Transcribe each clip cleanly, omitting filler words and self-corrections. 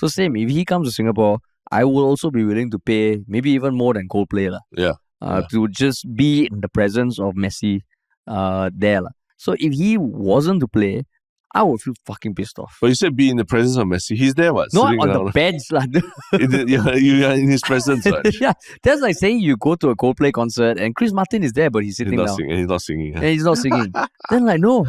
So same, if he comes to Singapore, I will also be willing to pay maybe even more than Coldplay to just be in the presence of Messi there. So if he wasn't to play, I would feel fucking pissed off. But you said be in the presence of Messi. He's there, what? No, on the bench. You are in his presence, right? Yeah, that's like saying you go to a Coldplay concert and Chris Martin is there, but he's sitting down. He's not singing. And he's not singing. Then like, no.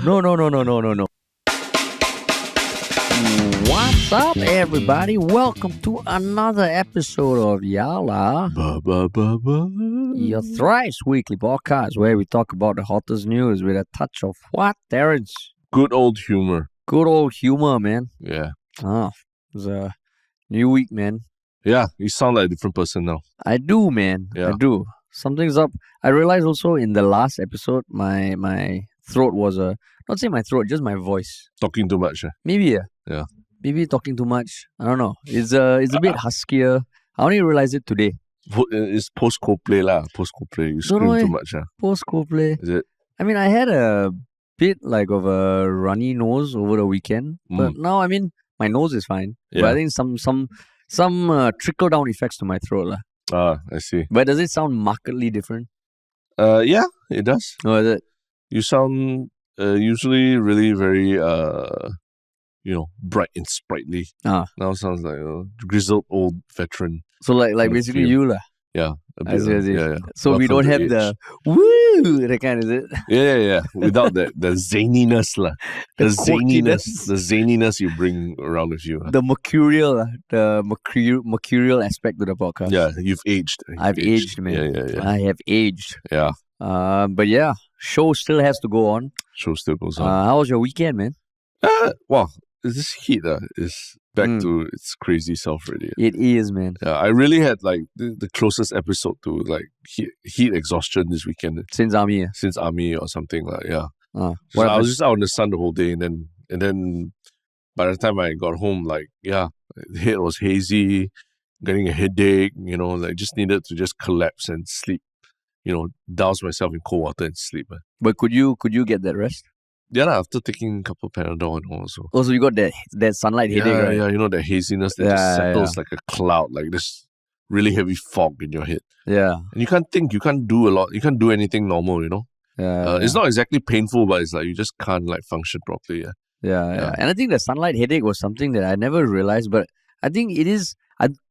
What's up, everybody? Welcome to another episode of Yala, your thrice weekly podcast where we talk about the hottest news with a touch of what, Terrence? Good old humor. Good old humor, man. Yeah. It's a new week, man. Yeah, you sound like a different person now. I do, man. Yeah. I do. Something's up. I realized also in the last episode, my throat was not say my throat, just my voice. Talking too much. Maybe, Yeah. Maybe talking too much. I don't know. It's a bit huskier. I only realized it today. It's post Coldplay lah. Post Coldplay. You scream too much. Post Coldplay. Is it? I mean, I had a bit like of a runny nose over the weekend, but now I mean my nose is fine. Yeah. But I think some trickle down effects to my throat lah. I see. But does it sound markedly different? Yeah, it does. Oh, is it? You sound usually really very bright and sprightly. Now sounds like a grizzled old veteran. So like basically you lah. Yeah. I see. Yeah. So we don't have the woo that kind, is it? Yeah. Without the zaniness lah. The zaniness you bring around with you. The mercurial aspect of the podcast. Yeah, you've aged. I've aged, man. Yeah. I have aged. Yeah. But yeah, show still has to go on. Show still goes on. How was your weekend, man? Well, this heat is back to its crazy self already. It is, man. Yeah, I really had like the closest episode to like heat exhaustion this weekend. Since army? Since army or something like, yeah. So I was just out in the sun the whole day, and then by the time I got home, like, yeah, the head was hazy, getting a headache, like just needed to just collapse and sleep, douse myself in cold water and sleep. But could you get that rest? Yeah, after taking a couple Panadol and also. Also, you got that sunlight headache, right? Yeah, that haziness that just settles like a cloud, like this really heavy fog in your head. Yeah. And you can't think, you can't do a lot, you can't do anything normal, It's not exactly painful, but it's like you just can't like function properly. Yeah. And I think the sunlight headache was something that I never realized, but I think it is,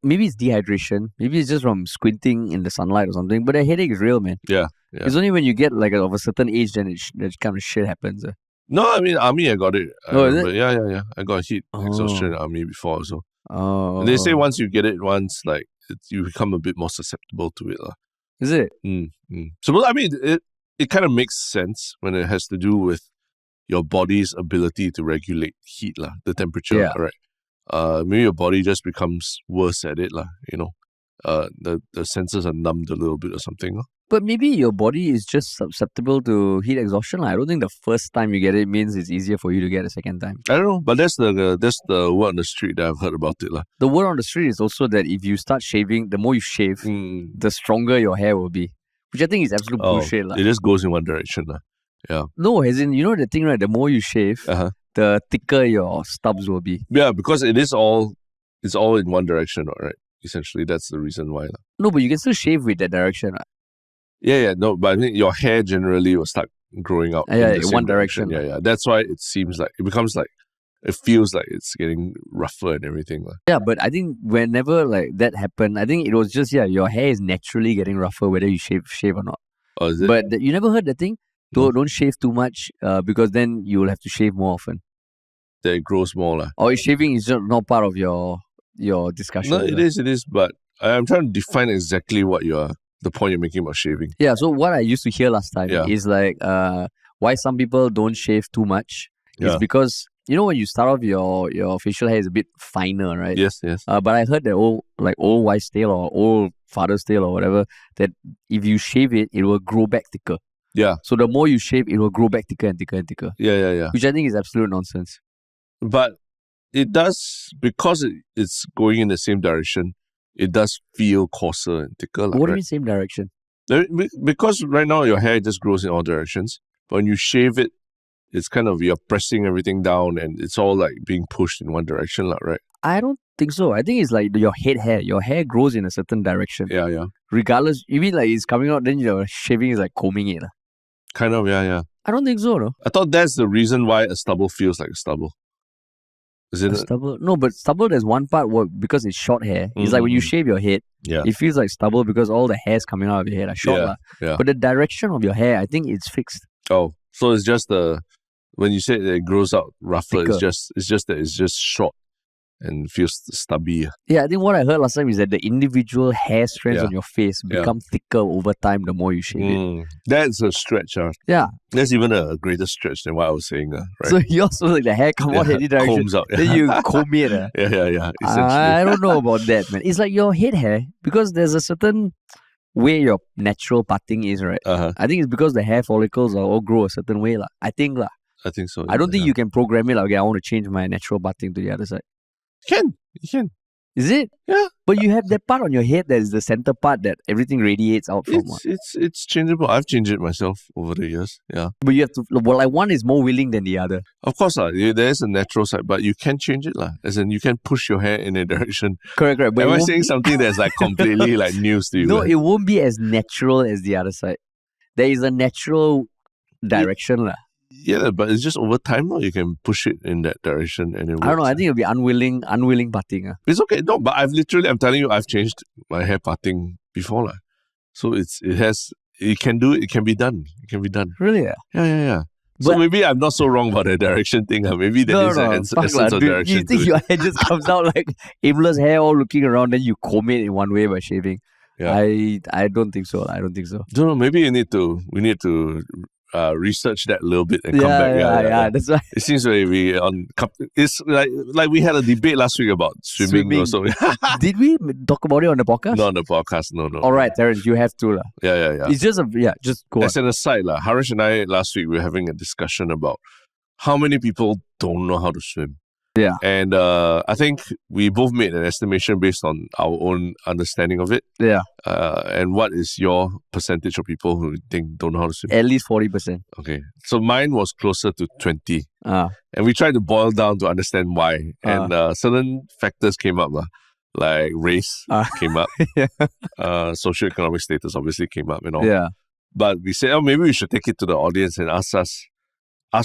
maybe it's dehydration, maybe it's just from squinting in the sunlight or something, but the headache is real, man. Yeah. It's only when you get like of a certain age then that kind of shit happens. No, I mean, army, I got it. Is it? Yeah. I got heat exhaustion in army before also. Oh. And they say once you get it once, like, you become a bit more susceptible to it. Is it? So, I mean, it kind of makes sense when it has to do with your body's ability to regulate heat, the temperature, right? Maybe your body just becomes worse at it, the senses are numbed a little bit or something. But maybe your body is just susceptible to heat exhaustion. I don't think the first time you get it means it's easier for you to get a second time. I don't know, but that's the word on the street that I've heard about it. The word on the street is also that if you start shaving, the more you shave, the stronger your hair will be. Which I think is absolute bullshit. It just goes in one direction. Yeah. No, as in, the thing, right? The more you shave, the thicker your stubs will be. Yeah, because it's all in one direction, right? Essentially, that's the reason why. No, but you can still shave with that direction. Yeah, no, but I think your hair generally will start growing out in one direction. Yeah. That's why it seems like, it feels like it's getting rougher and everything. Yeah, but I think whenever like that happened, I think it was just, your hair is naturally getting rougher whether you shave or not. Oh, is it? But you never heard the thing? Don't shave too much because then you will have to shave more often. That it grows more. Or shaving is just not part of your discussion. No, it is, but I'm trying to define exactly what the point you're making about shaving. Yeah, so what I used to hear last time is like why some people don't shave too much is because, when you start off your facial hair is a bit finer, right? Yes. But I heard that old wife's tale or old father's tale or whatever, that if you shave it, it will grow back thicker. Yeah. So the more you shave, it will grow back thicker and thicker and thicker. Yeah. Which I think is absolute nonsense. But it does, because it's going in the same direction, it does feel coarser and thicker. What do you mean same direction? Because right now your hair just grows in all directions. But when you shave it, it's kind of, you're pressing everything down and it's all like being pushed in one direction, right? I don't think so. I think it's like your head hair. Your hair grows in a certain direction. Yeah. Regardless, you mean like it's coming out, then your shaving is like combing it. Kind of, yeah. I don't think so, no. I thought that's the reason why a stubble feels like a stubble. Is it? Stubble? No, but stubble, there's one part where, because it's short hair, it's like when you shave your head, it feels like stubble because all the hairs coming out of your head are short. But the direction of your hair, I think it's fixed. Oh, so it's just when you say that it grows out rougher, Thicker. it's just that it's just short and feels stubby. Yeah, I think what I heard last time is that the individual hair strands on your face become thicker over time the more you shave it. That's a stretch. Yeah. That's even a greater stretch than what I was saying. Right? So you also like the hair come out any direction. Combs out. Then you comb it. Yeah. I don't know about that, man. It's like your head hair, because there's a certain way your natural parting is, right? I think it's because the hair follicles all grow a certain way. I think. I think so. I don't think you can program it like, okay, I want to change my natural parting to the other side. You can. Is it? Yeah. But you have that part on your head that is the center part that everything radiates out from. It's changeable. I've changed it myself over the years. Yeah. But you have to, like one is more willing than the other. Of course, there is a natural side, but you can change it. As in, you can push your hair in a direction. Correct. But am I saying something that's like completely like news to you? No, it won't be as natural as the other side. There is a natural direction. Yeah, but it's just over time, you can push it in that direction and it works. I don't know. I think it'll be unwilling parting. It's okay. No, but I'm telling you, I've changed my hair parting before. So it can do it. It can be done. It can be done. Really? Yeah. So maybe I'm not so wrong about the direction thing. Maybe there is an essence of direction. You think your hair just comes out like aimless hair all looking around, then you comb it in one way by shaving? Yeah. I don't think so. I don't think so. No, maybe we need to research that a little bit and come back. Yeah. That's why it seems like it's like we had a debate last week about swimming. Also. Did we talk about it on the podcast? No, on the podcast. No. All right, Terence, you have to. Yeah. It's just just go. As an aside, Harish and I last week we were having a discussion about how many people don't know how to swim. Yeah. And I think we both made an estimation based on our own understanding of it. Yeah. And what is your percentage of people who don't know how to swim? At least 40%. Okay. So mine was closer to 20. And we tried to boil down to understand why. And certain factors came up. Like race came up. Socioeconomic status obviously came up and all. Yeah. But we said, maybe we should take it to the audience and ask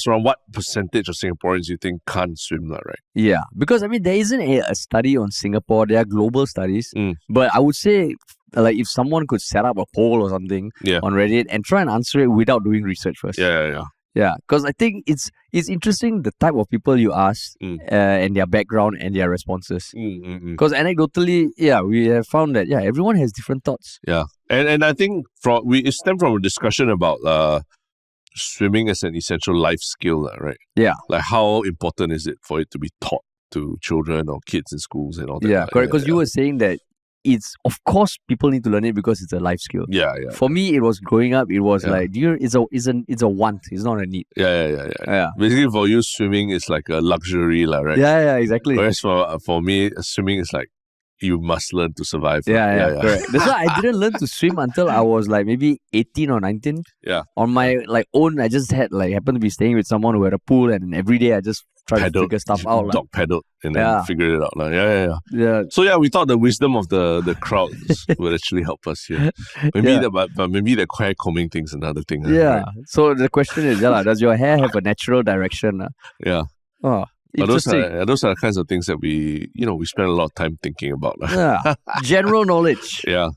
around what percentage of Singaporeans you think can't swim, right? Yeah, because there isn't a study on Singapore. There are global studies, but I would say like if someone could set up a poll or something on Reddit and try and answer it without doing research first. Yeah, because I think it's interesting the type of people you ask and their background and their responses. Because anecdotally, we have found that everyone has different thoughts. Yeah, and I think it stemmed from a discussion about swimming as an essential life skill, right? Yeah. Like how important is it for it to be taught to children or kids in schools and all that? Yeah, correct. Because you were saying that it's, of course, people need to learn it because it's a life skill. Yeah. For me, it was growing up. It was like, it's a want. It's not a need. Yeah. Basically, for you, swimming is like a luxury, right? Yeah, exactly. Whereas for me, swimming is like you must learn to survive. Yeah, correct. That's why I didn't learn to swim until I was like maybe 18 or 19. Yeah. On my own, I just happened to be staying with someone who had a pool, and every day I just tried to figure stuff out. Dog paddled and then figured it out. Yeah. So we thought the wisdom of the crowds would actually help us here. Maybe but maybe the hair combing thing is another thing. Yeah. Right? So the question is, does your hair have a natural direction? Yeah. Oh. Those are the kinds of things that we spend a lot of time thinking about. General knowledge. Yeah.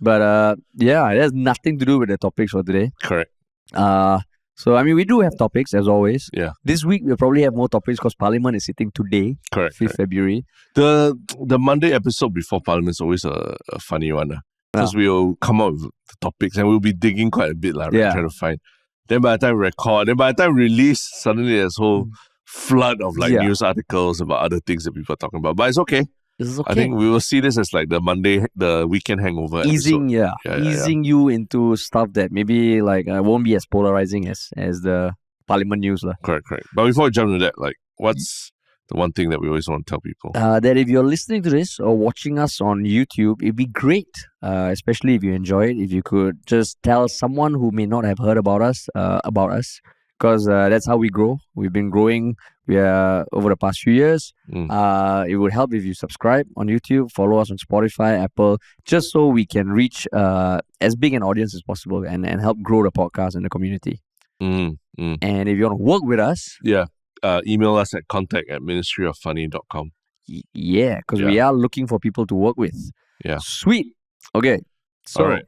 But it has nothing to do with the topics for today. Correct. So we do have topics as always. Yeah. This week we'll probably have more topics because Parliament is sitting today. Correct. 5th February. The Monday episode before Parliament is always a funny one. Because we'll come up with the topics and we'll be digging quite a bit, trying to find. Then by the time we record, then by the time release, suddenly there's whole flood of news articles about other things that people are talking about. But it's okay. This is okay. I think we will see this as like the weekend hangover easing episode. Easing you into stuff that maybe won't be as polarizing as the Parliament news. Correct. But before we jump into that, what's the one thing that we always want to tell people? That if you're listening to this or watching us on YouTube, it'd be great, especially if you enjoy it, if you could just tell someone who may not have heard about us, because that's how we grow. We've been growing over the past few years. It would help if you subscribe on YouTube, follow us on Spotify, Apple, just so we can reach as big an audience as possible and help grow the podcast and the community. And if you want to work with us, email us at contact@ministryoffunny.com. Because we are looking for people to work with. Sweet. Okay. So, all right.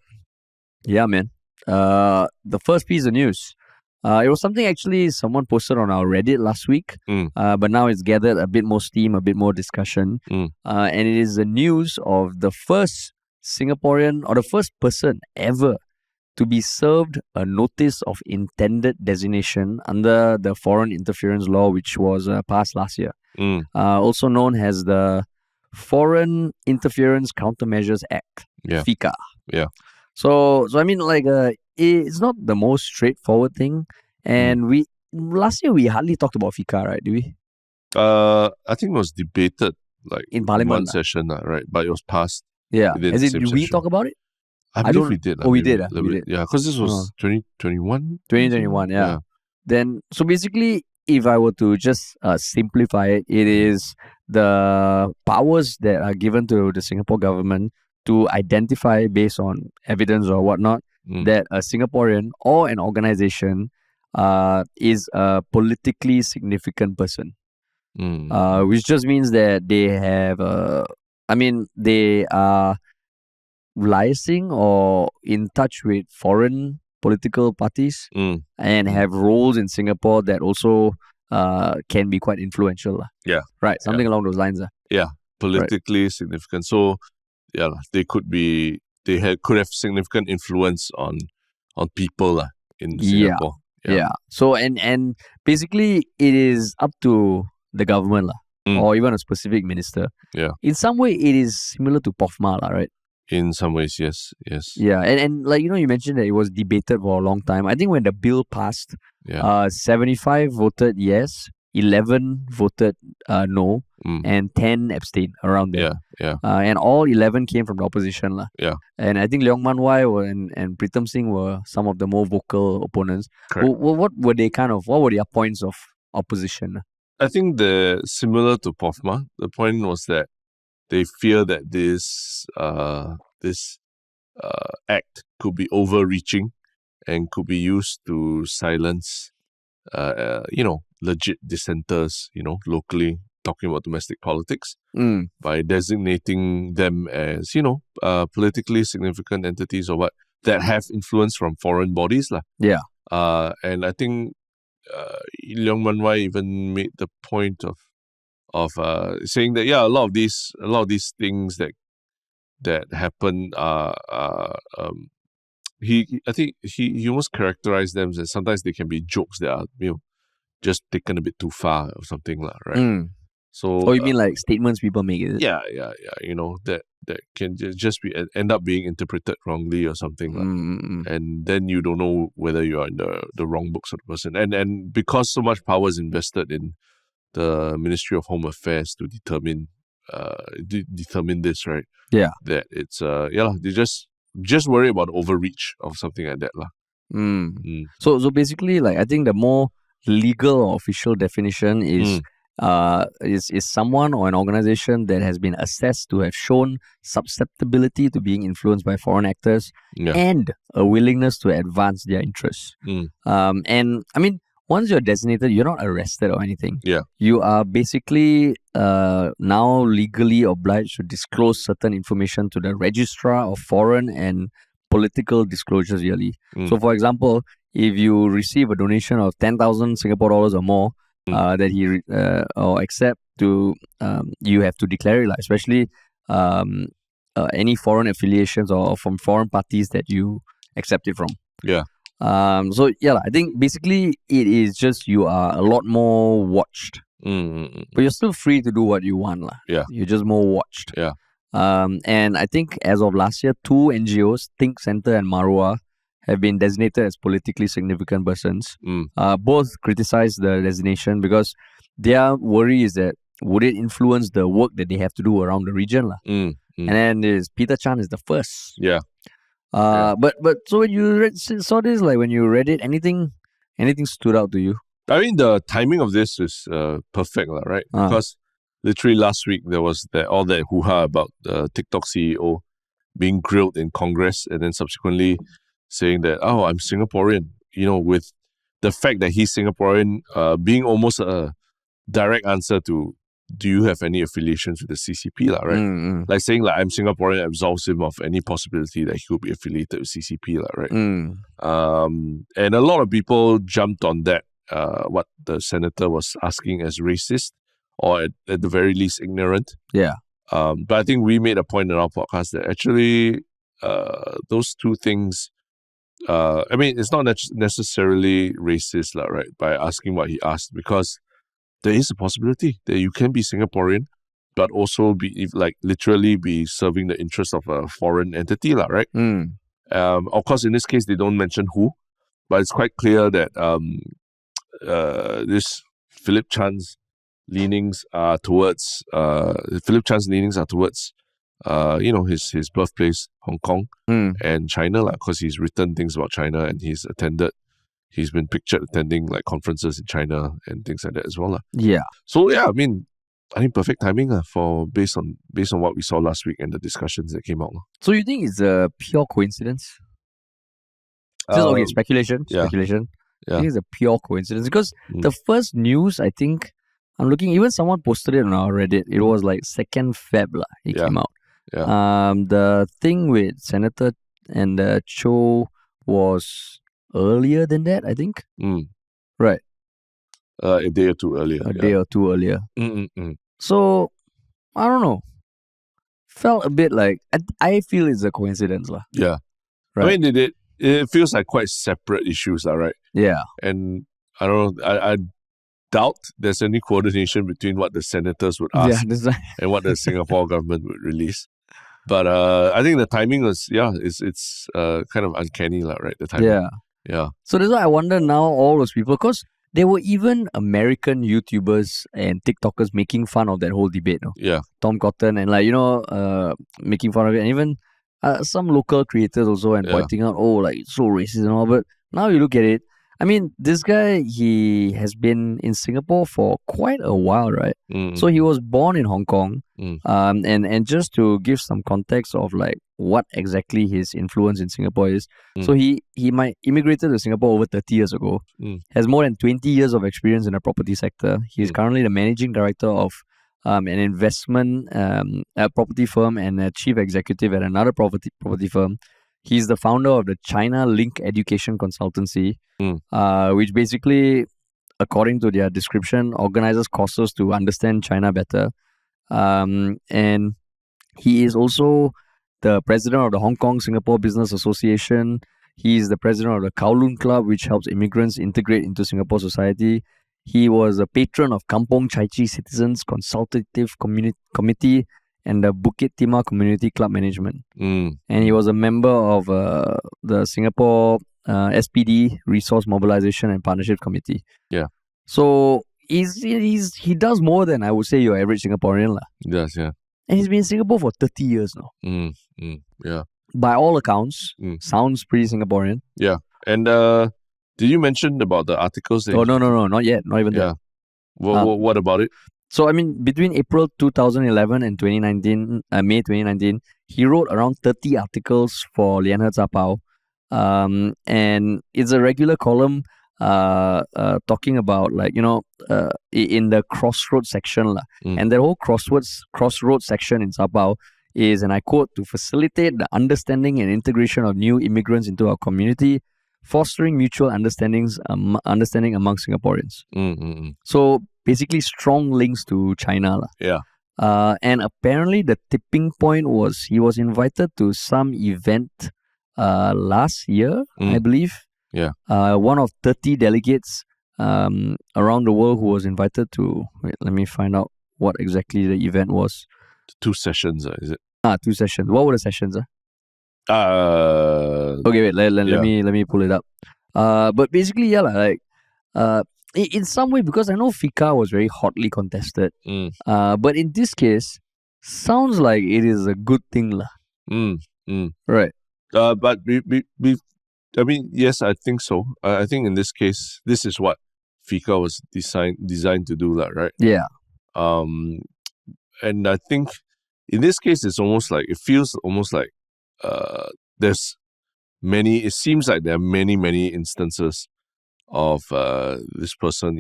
Yeah, man. The first piece of news. It was something actually someone posted on our Reddit last week, but now it's gathered a bit more steam, a bit more discussion. And it is the news of the first Singaporean or the first person ever to be served a notice of intended designation under the Foreign Interference Law, which was passed last year, also known as the Foreign Interference Countermeasures Act, FICA. So I mean, like, it's not the most straightforward thing, and last year we hardly talked about FICA, right? Did we? I think it was debated like in Parliament, one session, right? But it was passed. Yeah. Did we talk about it? I believe we did. Oh, we did. We did. Yeah, because this was 2021. 2021. Yeah. Then, so basically, if I were to just simplify it, it is the powers that are given to the Singapore government to identify based on evidence or whatnot that a Singaporean or an organization is a politically significant person. Which just means that they have they are liaising or in touch with foreign political parties and have roles in Singapore that also can be quite influential. Right, something along those lines. Politically significant. So they could have significant influence on people in Singapore. So and basically it is up to the government or even a specific minister. In some way it is similar to POFMA, right? In some ways, yes. Yeah, and like, you mentioned that it was debated for a long time. I think when the bill passed, 75 voted yes, 11 voted no, and 10 abstained around there. And all 11 came from the opposition. And I think Leong Man Wai and Pritam Singh were some of the more vocal opponents. What were their points of opposition? I think similar to POFMA, the point was that they fear that this act could be overreaching and could be used to silence, legit dissenters, locally talking about domestic politics by designating them as, politically significant entities or what that have influence from foreign bodies. And I think Leong Man Wai even made the point of saying that a lot of these things that happen I think he almost characterized them as sometimes they can be jokes that are just taken a bit too far or something, right? So you mean like statements people make? Is it? That can just end up being interpreted wrongly or something, and then you don't know whether you are in the wrong books of the person, and because so much power is invested in the Ministry of Home Affairs to determine this, right? That it's they just worry about overreach of something like that, So basically, like, I think the more legal or official definition is someone or an organization that has been assessed to have shown susceptibility to being influenced by foreign actors and a willingness to advance their interests. And I mean, once you're designated, you're not arrested or anything. You are basically now legally obliged to disclose certain information to the Registrar of Foreign and Political Disclosures yearly. So, for example, if you receive a donation of 10,000 Singapore dollars or more that he or accept to, you have to declare it, especially any foreign affiliations or from foreign parties that you accept it from. I think basically it is just you are a lot more watched, but you're still free to do what you want, You're just more watched. And I think as of last year, 2 NGOs, Think Center and Marua, have been designated as politically significant persons. Both criticize the designation because their worry is that would it influence the work that they have to do around the region, And then Peter Chan is the first. But so when you saw this, like when you read it, anything Anything stood out to you? I mean, the timing of this is perfect, right? Because literally last week there was all that hoo-ha about the TikTok CEO being grilled in Congress and then subsequently saying that, oh, I'm Singaporean, with the fact that he's Singaporean being almost a direct answer to, do you have any affiliations with the CCP, right? Like saying like I'm Singaporean absolves him of any possibility that he could be affiliated with CCP, right? And a lot of people jumped on that, what the senator was asking as racist or at the very least ignorant. Yeah. But I think we made a point in our podcast that actually those two things, I mean, it's not necessarily racist, right, by asking what he asked, because there is a possibility that you can be Singaporean, but also be literally be serving the interest of a foreign entity, right? Of course, in this case, they don't mention who, but it's quite clear that this Phillip Chan's leanings are towards his birthplace, Hong Kong and China, because he's written things about China and he's been pictured attending like conferences in China and things like that as well. Yeah. So yeah, I think perfect timing based on what we saw last week and the discussions that came out. So you think it's a pure coincidence? Just speculation. Yeah. I think it's a pure coincidence because the first news, I think, I'm looking, even someone posted it on our Reddit. It was like 2nd Feb. It came out. Yeah. The thing with Senator and Cho was earlier than that, I think. Right. A day or two earlier. Day or two earlier. So, I don't know. Felt a bit like, I feel it's a coincidence. Yeah. Right. I mean, it feels like quite separate issues, right? Yeah. And I don't know, I doubt there's any coordination between what the senators would ask and what the Singapore government would release. But I think the timing was, it's kind of uncanny, right? The timing. Yeah. So that's why I wonder now, all those people, because there were even American YouTubers and TikTokers making fun of that whole debate. No? Yeah. Tom Cotton and making fun of it. And even some local creators also and pointing out, it's so racist and all. But now you look at it, I mean, this guy, he has been in Singapore for quite a while, right? So he was born in Hong Kong. And just to give some context of like what exactly his influence in Singapore is. So he immigrated to Singapore over 30 years ago, has more than 20 years of experience in the property sector. He's currently the managing director of an investment property firm and a chief executive at another property firm. He's the founder of the China Link Education Consultancy, which basically, according to their description, organizes courses to understand China better. And he is also the president of the Hong Kong Singapore Business Association. He is the president of the Kowloon Club, which helps immigrants integrate into Singapore society. He was a patron of Kampong Chai Chee Citizens Consultative Committee and the Bukit Timah Community Club Management. And he was a member of the Singapore SPD Resource Mobilization and Partnership Committee. Yeah. So he does more than, I would say, your average Singaporean. He does, yeah. And he's been in Singapore for 30 years now. Yeah. By all accounts, sounds pretty Singaporean. Yeah. And did you mention about the articles? No, not yet. Not even that. What about it? So, I mean, between April 2011 and May 2019, he wrote around 30 articles for Lianhe Zapao. And it's a regular column talking about, in the crossroads section. And the whole crossroads section in Zapao is, and I quote, to facilitate the understanding and integration of new immigrants into our community, fostering mutual understanding among Singaporeans. So basically strong links to China. Yeah. And apparently the tipping point was he was invited to some event last year, I believe. Yeah. One of 30 delegates around the world who was invited to, let me find out what exactly the event was. 2 sessions, is it? 2 sessions. What were the sessions? Okay, wait, let me pull it up. But basically, in some way, because I know FICA was very hotly contested, but in this case, sounds like it is a good thing. Right. But I mean, yes, I think so. I think in this case, this is what FICA was designed to do, right? Yeah. And I think in this case, it feels almost like there's many, it seems like there are many instances of this person,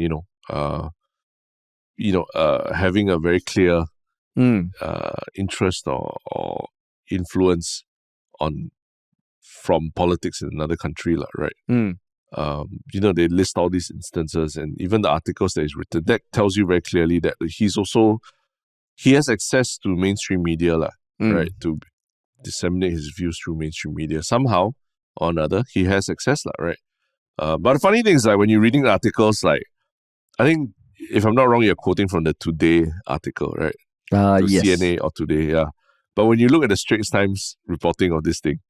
having a very clear interest or influence from politics in another country, right? They list all these instances, and even the articles that he's written, that tells you very clearly that he has access to mainstream media, right? To disseminate his views through mainstream media. Somehow or another, he has access, right? But the funny thing is, like, when you're reading the articles, like, I think, if I'm not wrong, you're quoting from the Today article, right? Yes. CNA or Today, yeah. But when you look at the Straits Times reporting of this thing,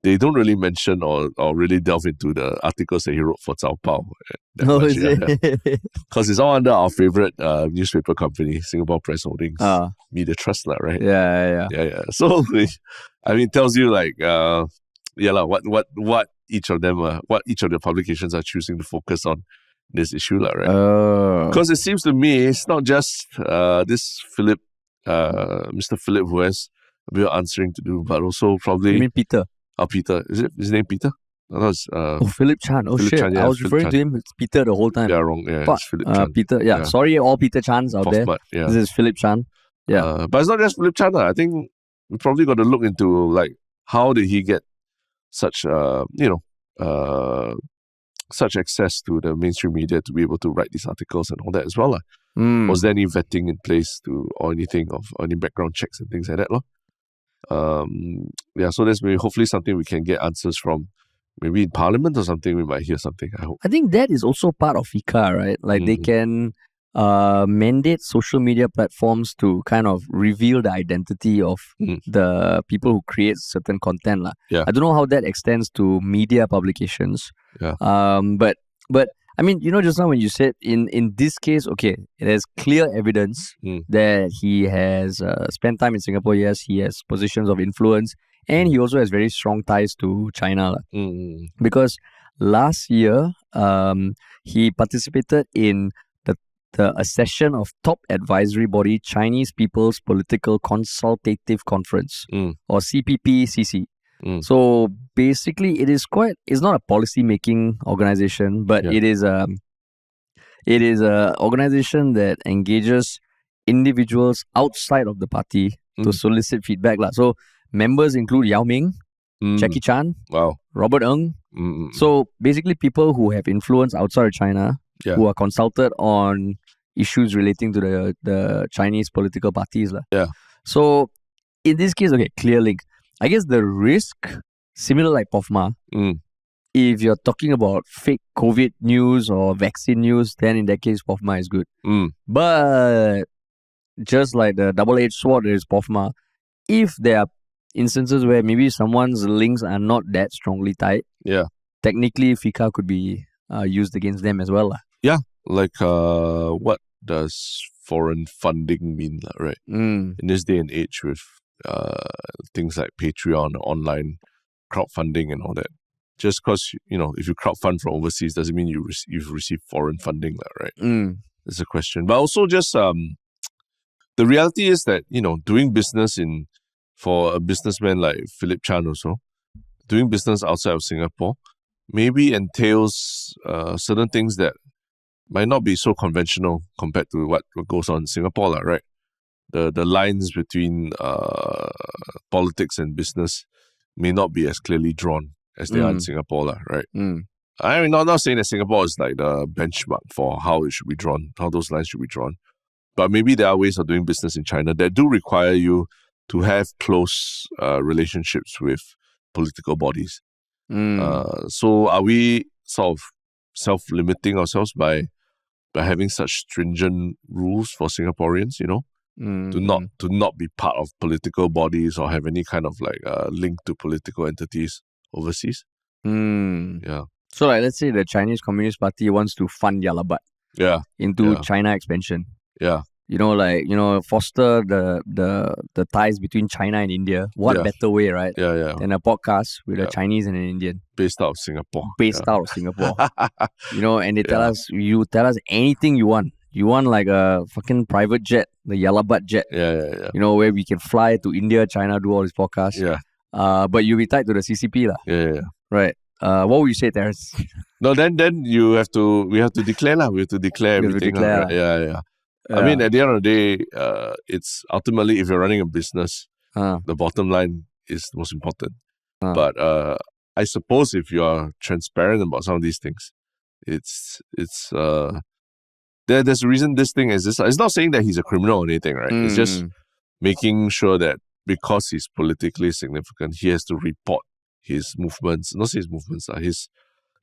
they don't really mention or really delve into the articles that he wrote for Cao Pao. Is it? Because it's all under our favorite newspaper company, Singapore Press Holdings, Media Trust, right? Yeah. So, I mean, it tells you, like, what each of them, what each of the publications are choosing to focus on this issue, right? Because it seems to me it's not just this Phillip, Mr. Phillip, who has a bit of answering to do, but also probably. You mean Peter? Oh, Peter. Is it his name Peter? Phillip Chan. Oh, Phillip shit. Chan, I was referring to him as Peter the whole time. Yeah, wrong. Yeah, it's Phillip Chan. Peter, yeah. Sorry, all Peter Chans out there. Yeah. This is Phillip Chan. Yeah. But it's not just Phillip Chan. I think we probably got to look into, like, how did he get such, such access to the mainstream media to be able to write these articles and all that as well. Was there any vetting in place or anything or any background checks and things like that? So there's hopefully something we can get answers from. Maybe in Parliament or something, we might hear something, I hope. I think that is also part of FICA, right? Like, they can mandate social media platforms to kind of reveal the identity of the people who create certain content. Yeah. I don't know how that extends to media publications. Yeah. But I mean, just now when you said in this case, okay, it has clear evidence that he has spent time in Singapore. Yes, he has positions of influence, and he also has very strong ties to China. Because last year, he participated in a session of top advisory body Chinese People's Political Consultative Conference, or CPPCC. So basically, it's not a policy-making organization, but it is a organization that engages individuals outside of the party to solicit feedback. So members include Yao Ming, Jackie Chan, Robert Ng. So basically, people who have influence outside of China, who are consulted on issues relating to the Chinese political parties. So in this case, okay, clear link. I guess the risk, similar like POFMA, if you're talking about fake COVID news or vaccine news, then in that case, POFMA is good. But just like the double-edged sword, there is POFMA. If there are instances where maybe someone's links are not that strongly tied, technically FICA could be used against them as well. Yeah, like what does foreign funding mean, right? In this day and age with things like Patreon, online crowdfunding and all that. Just because, if you crowdfund from overseas doesn't mean you've received foreign funding, right? That's a question. But also just the reality is that, doing business for a businessman like Phillip Chan also, doing business outside of Singapore maybe entails certain things that might not be so conventional compared to what goes on in Singapore, right? The lines between politics and business may not be as clearly drawn as they are in Singapore, right? I mean, not saying that Singapore is like the benchmark for how it should be drawn, how those lines should be drawn. But maybe there are ways of doing business in China that do require you to have close relationships with political bodies. So are we sort of self-limiting ourselves by having such stringent rules for Singaporeans, to not be part of political bodies or have any kind of like link to political entities overseas? Yeah. So like, let's say the Chinese Communist Party wants to fund Yalabat into China expansion. Yeah. foster the ties between China and India. What better way, right? Than a podcast with a Chinese and an Indian. Based out of Singapore. Out of Singapore. And they tell us, you tell us anything you want. You want like a fucking private jet, the Yalabat jet. Where we can fly to India, China, do all these podcasts. But you'll be tied to the CCP lah. Right. What would you say, Terrence? No, then we have to declare lah. We have to declare everything. I mean, at the end of the day, it's ultimately, if you're running a business, the bottom line is the most important. But I suppose if you are transparent about some of these things, there's a reason this thing exists. It's not saying that he's a criminal or anything, right? It's just making sure that because he's politically significant, he has to report his movements, not say his movements,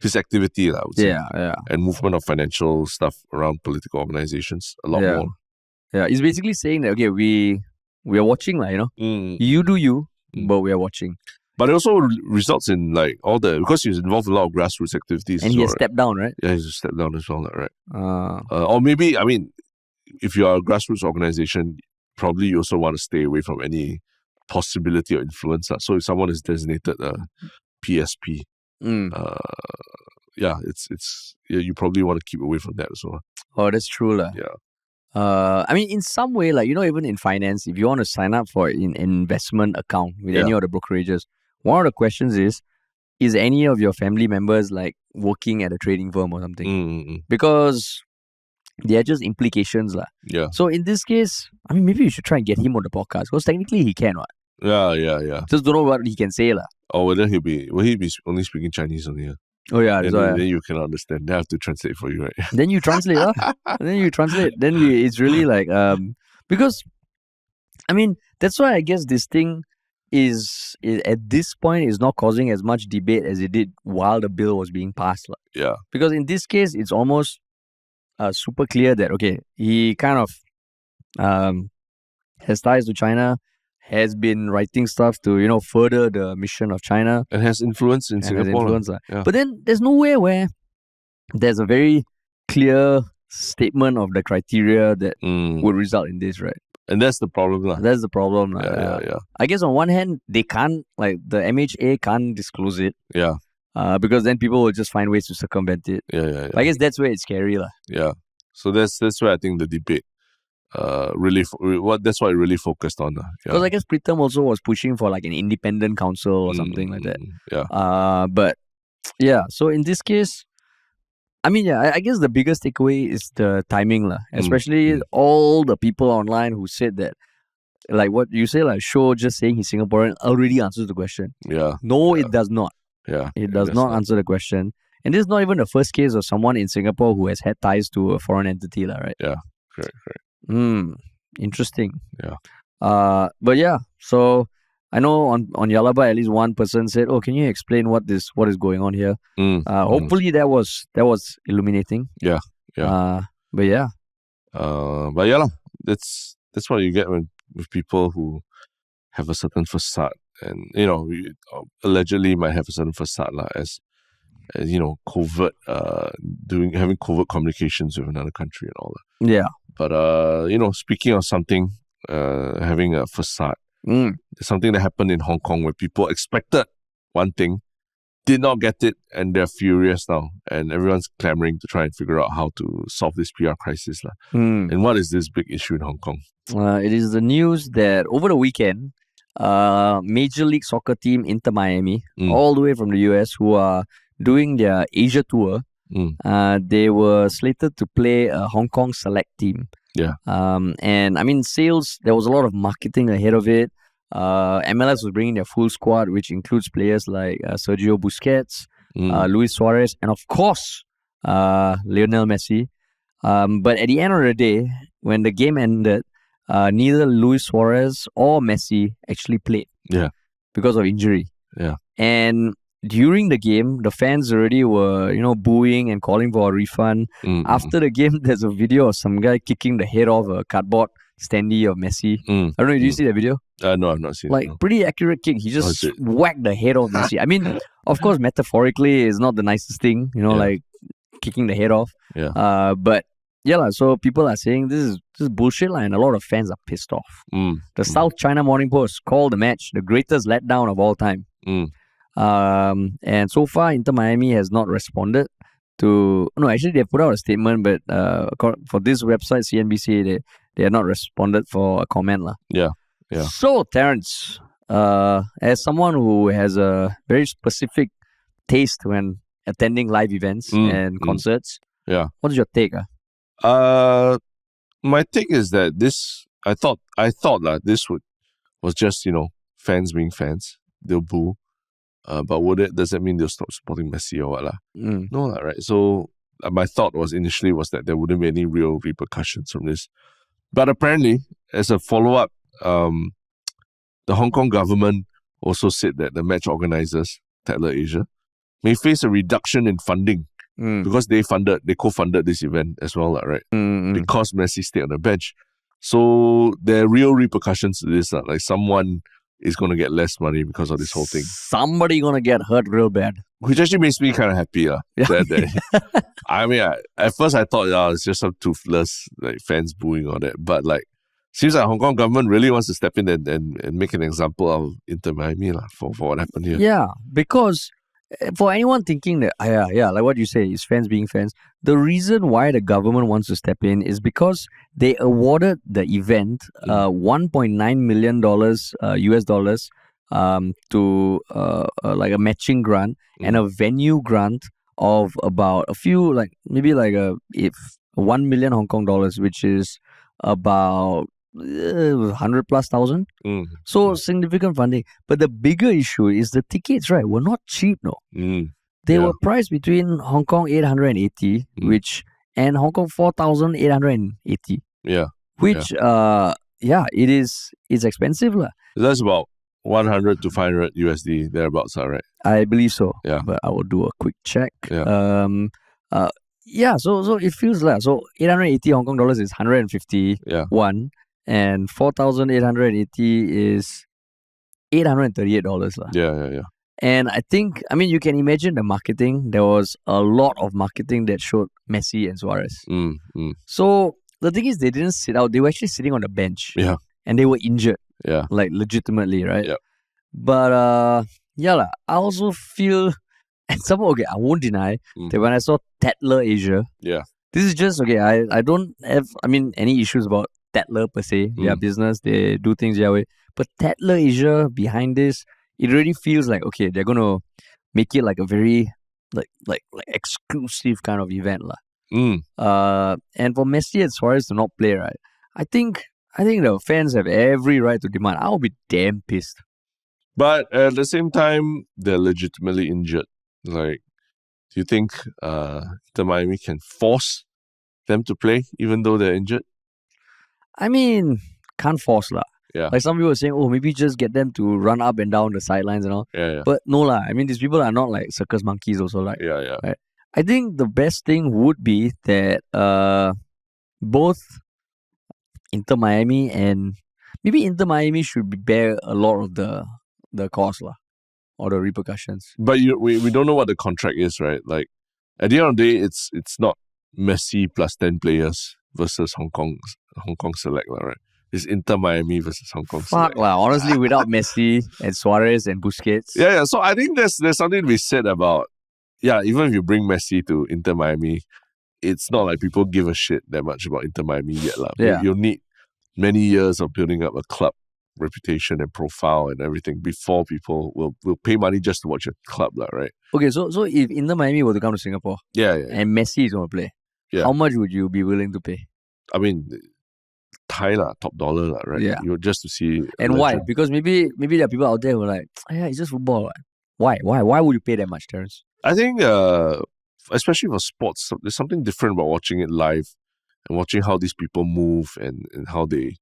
his activity, I would say. And movement of financial stuff around political organizations a lot more. Yeah, it's basically saying that, okay, we are watching, you do you, but we are watching. But it also results in because he's involved in a lot of grassroots activities. And he has stepped down, right? Yeah, he's stepped down as well, right? Or maybe, I mean, if you are a grassroots organization, probably you also want to stay away from any possibility of influence. So if someone is designated a PSP, you probably want to keep away from that as well. Oh, that's true lah. Yeah. I mean, in some way, even in finance, if you want to sign up for an investment account with any of the brokerages, one of the questions is any of your family members working at a trading firm or something? Because they're just implications lah. Yeah. So in this case, I mean, maybe you should try and get him on the podcast, because technically he can, what? Yeah. Just don't know what he can say lah. Or whether will he be only speaking Chinese only? Oh yeah, then you cannot understand. They have to translate for you, right? Then you translate, Then you translate. Then it's really because, I mean, that's why I guess this thing is at this point is not causing as much debate as it did while the bill was being passed. Yeah. Because in this case, it's almost super clear that, okay, he kind of has ties to China, has been writing stuff to, further the mission of China. And has influence in Singapore. But then there's nowhere where there's a very clear statement of the criteria that would result in this, right? And that's the problem. That's the problem. Yeah. I guess on one hand, they can't, the MHA can't disclose it. Yeah. Because then people will just find ways to circumvent it. Yeah. I guess that's where it's scary. Yeah. So that's where I think the debate that's what it really focused on. Because I guess Pritam also was pushing for an independent council or something like that. Yeah. But yeah, so in this case, I mean, I guess the biggest takeaway is the timing, especially all the people online who said that, what you say, Sho just saying he's Singaporean already answers the question. Yeah. No, it does not. Yeah. It does not answer the question. And this is not even the first case of someone in Singapore who has had ties to a foreign entity, right? Yeah, correct. Interesting. Yeah. But yeah, so I know on Yalaba at least one person said, "Oh, can you explain what is going on here?" Hopefully that was illuminating. Yeah. But yeah. That's what you get with people who have a certain facade, and allegedly might have a certain facade as covert having covert communications with another country and all that. Yeah. But speaking of something having a facade, something that happened in Hong Kong where people expected one thing, did not get it, and they're furious now, and everyone's clamoring to try and figure out how to solve this PR crisis. And what is this big issue in Hong Kong? It is the news that over the weekend, Major League Soccer team Inter Miami, all the way from the US, who are doing their Asia tour, they were slated to play a Hong Kong select team. Yeah. And I mean, there was a lot of marketing ahead of it. MLS was bringing their full squad, which includes players like Sergio Busquets, Luis Suarez, and of course, Lionel Messi. But at the end of the day, when the game ended, neither Luis Suarez or Messi actually played. Yeah. Because of injury. Yeah. And during the game, the fans already were, booing and calling for a refund. After the game, there's a video of some guy kicking the head off a cardboard standee of Messi. I don't know, did you see that video? No, I've not seen it. No. Pretty accurate kick. He just whacked the head off Messi. I mean, of course, metaphorically, it's not the nicest thing, kicking the head off. Yeah. But So people are saying this is bullshit, and a lot of fans are pissed off. The South China Morning Post called the match the greatest letdown of all time. And so far, Inter Miami has not responded to. No, actually, they put out a statement, but for this website, CNBC, they have not responded for a comment. Yeah. So, Terence, as someone who has a very specific taste when attending live events and concerts, what's your take? My take is that this, I thought that this was just, fans being fans. They'll boo. But does that mean they'll stop supporting Messi or what? No, right? So my thought initially was that there wouldn't be any real repercussions from this. But apparently, as a follow-up, the Hong Kong government also said that the match organizers, Tatler Asia, may face a reduction in funding because they co-funded this event as well, right? Because Messi stayed on the bench. So there are real repercussions to this. Like someone is going to get less money because of this whole thing. Somebody going to get hurt real bad. Which actually makes me kind of happy. I mean, at first I thought it's just some toothless fans booing on it. But seems like Hong Kong government really wants to step in and make an example of Inter Miami for what happened here. Yeah, because for anyone thinking that, like what you say, is fans being fans, the reason why the government wants to step in is because they awarded the event $1.9 million US dollars to like a matching grant and a venue grant of about a few, maybe 1 million Hong Kong dollars, which is about 100 plus thousand. So significant funding. But the bigger issue is the tickets, right, were not cheap, no. They were priced between Hong Kong 880, and Hong Kong 4,880. Which it's expensive. That's about 100 to 500 USD, thereabouts, right? I believe so. Yeah. But I will do a quick check. So it feels like 880 Hong Kong dollars is 151. And 4,880 is $838. Yeah. And I think, you can imagine the marketing. There was a lot of marketing that showed Messi and Suarez. So the thing is, they didn't sit out. They were actually sitting on the bench. Yeah. And they were injured. Yeah. Legitimately, right? Yeah. But, I also feel, and I won't deny that when I saw Tatler Asia, this is just, I don't have, any issues about Tatler per se, their business, they do things their way. But Tatler Asia behind this, it really feels like they're gonna make it like a very like exclusive kind of event. And for Messi and Suarez to not play, right? I think the fans have every right to demand. I'll be damn pissed. But at the same time, they're legitimately injured. Do you think the Miami can force them to play even though they're injured? Can't force . Yeah. Some people are saying, maybe just get them to run up and down the sidelines and all. Yeah. But no these people are not like circus monkeys also. Yeah. Right? I think the best thing would be that both Inter Miami and maybe Inter Miami should bear a lot of the cost or the repercussions. But we don't know what the contract is, right? At the end of the day, it's not Messi plus 10 players versus Hong Kong Select, right? It's Inter Miami versus Hong Kong Select. Honestly, without Messi and Suarez and Busquets. Yeah. So I think there's something to be said about, even if you bring Messi to Inter Miami, it's not like people give a shit that much about Inter Miami yet. Yeah. You'll need many years of building up a club reputation and profile and everything before people will pay money just to watch a club, right? Okay, so if Inter Miami were to come to Singapore, and Messi is going to play, how much would you be willing to pay? Thai top dollar, right? Yeah. You just to see. And why? Because maybe there are people out there who are like, it's just football. Why would you pay that much, Terence? I think, especially for sports, there's something different about watching it live and watching how these people move and how they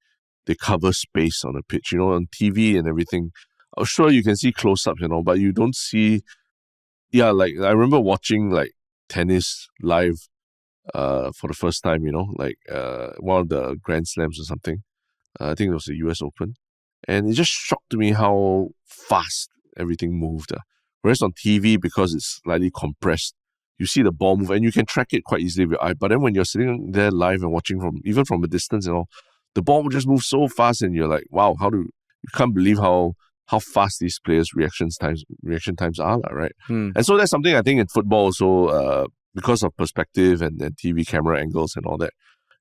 cover space on the pitch, on TV and everything. I'm sure you can see close-ups, but you don't see. I remember watching tennis live for the first time, one of the Grand Slams or something. I think it was the US Open. And it just shocked me how fast everything moved. Whereas on TV, because it's slightly compressed, you see the ball move and you can track it quite easily with your eye. But then when you're sitting there live and watching even from a distance and all, the ball will just move so fast and you're like, wow, you can't believe how fast these players' reaction times are, right? And so that's something I think in football also, because of perspective and TV camera angles and all that,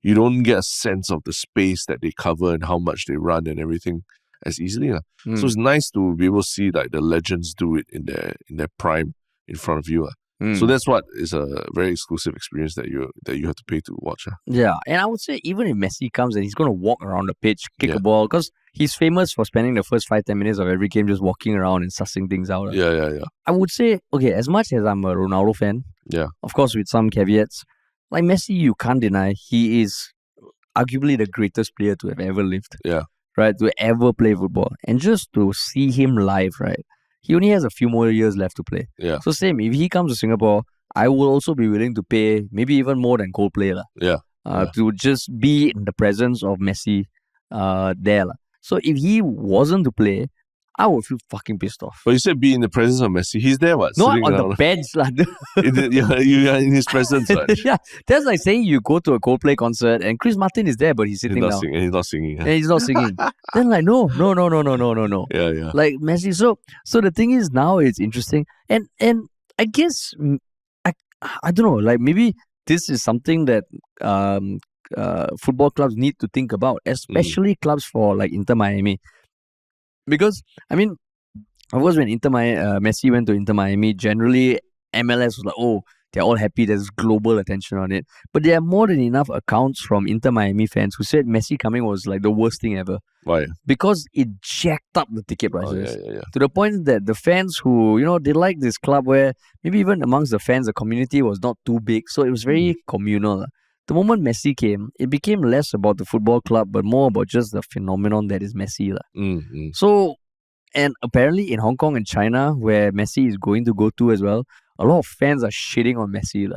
you don't get a sense of the space that they cover and how much they run and everything as easily. So it's nice to be able to see like the legends do it in their prime in front of you. So that's what is a very exclusive experience that you have to pay to watch. Yeah, and I would say even if Messi comes and he's going to walk around the pitch, kick a ball, because he's famous for spending the first 5-10 minutes of every game just walking around and sussing things out. Yeah. I would say, okay, as much as I'm a Ronaldo fan, of course with some caveats, like Messi, you can't deny he is arguably the greatest player to have ever lived. Right, to ever play football. And just to see him live, right, he only has a few more years left to play. So same, if he comes to Singapore, I will also be willing to pay maybe even more than Coldplay to just be in the presence of Messi there. So if he wasn't to play, I would feel fucking pissed off. But you said be in the presence of Messi. He's there, what? No, on the bench. You are in his presence, right? Yeah, that's like saying you go to a Coldplay concert and Chris Martin is there, but he's sitting down. And he's not singing. And he's not singing. Then like, no. Yeah. Like Messi. So the thing is now it's interesting. And I guess, I don't know, like maybe this is something that football clubs need to think about, especially clubs for like Inter Miami. Because, I mean, of course, when Messi went to Inter Miami, generally MLS was like, oh, they're all happy, there's global attention on it. But there are more than enough accounts from Inter Miami fans who said Messi coming was like the worst thing ever. Why? Because it jacked up the ticket prices. Yeah. To the point that the fans who, they like this club where maybe even amongst the fans, the community was not too big. So it was very communal. The moment Messi came, it became less about the football club, but more about just the phenomenon that is Messi. So, and apparently in Hong Kong and China, where Messi is going to go to as well, a lot of fans are shitting on Messi.